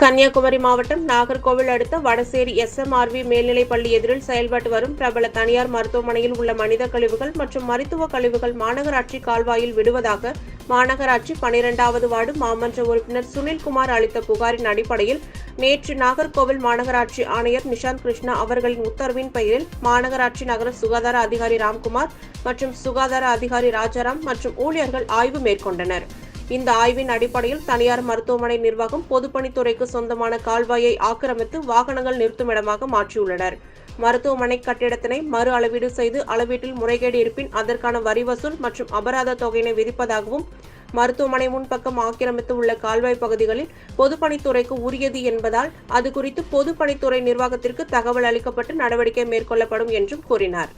கன்னியாகுமரி மாவட்டம் நாகர்கோவில் அடுத்த வடசேரி SMRV மேல்நிலைப் பள்ளி எதிரில் செயல்பட்டு வரும் பிரபல தனியார் மருத்துவமனையில் உள்ள மனித கழிவுகள் மற்றும் மருத்துவ கழிவுகள் மாநகராட்சி கால்வாயில் விடுவதாக மாநகராட்சி 12வது வார்டு மாமன்ற உறுப்பினர் சுனில்குமார் அளித்த புகாரின் அடிப்படையில் நேற்று நாகர்கோவில் மாநகராட்சி ஆணையர் நிஷாந்த் கிருஷ்ணா அவர்களின் உத்தரவின் பெயரில் மாநகராட்சி நகர சுகாதார அதிகாரி ராம்குமார் மற்றும் சுகாதார அதிகாரி ராஜாராம் மற்றும் ஊழியர்கள் ஆய்வு மேற்கொண்டனர். இந்த ஆய்வின் அடிப்படையில் தனியார் மருத்துவமனை நிர்வாகம் பொதுப்பணித்துறைக்கு சொந்தமான கால்வாயை ஆக்கிரமித்து வாகனங்கள் நிறுத்துமிடமாக மாற்றியுள்ளனர். மருத்துவமனை கட்டிடத்தினை மறு அளவீடு செய்து அளவீட்டில் முறைகேடு இருப்பின் அதற்கான வரி வசூல் மற்றும் அபராத தொகையினை விதிப்பதாகவும், மருத்துவமனை முன்பக்கம் ஆக்கிரமித்து உள்ள கால்வாய் பகுதிகளில் பொதுப்பணித்துறைக்கு உரியது என்பதால் அது குறித்து பொதுப்பணித்துறை நிர்வாகத்திற்கு தகவல் அளிக்கப்பட்டு நடவடிக்கை மேற்கொள்ளப்படும் என்றும் கூறினார்.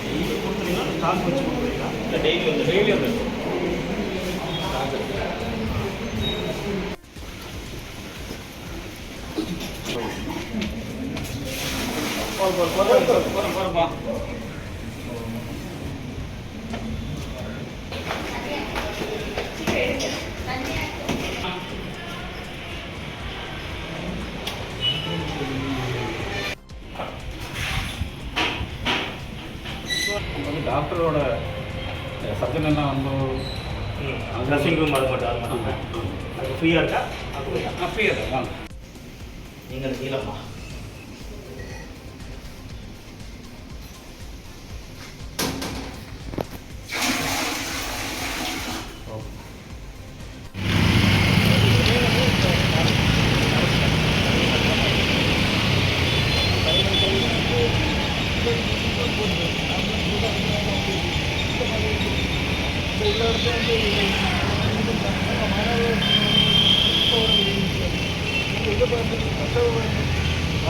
டெய்லி கொடுத்துறீங்களா ஸ்டாக் வச்சு கொடுக்குறீங்களா இல்லை டெய்லி வந்து போகிறப்பா டாக்டரோட சர்ஜன் எல்லாம் வந்து ட்ரெஸ்ஸிங் ரூம் அது மட்டும் அது ஃப்ரீயாக இருக்கா? ஃப்ரீயாக இருக்கா? வாங்க நீங்கள் கீழம்மா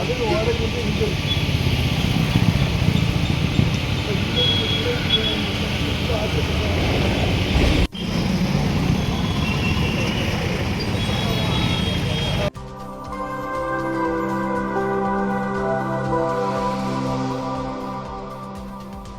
அதுக்கு வாடகை இங்கே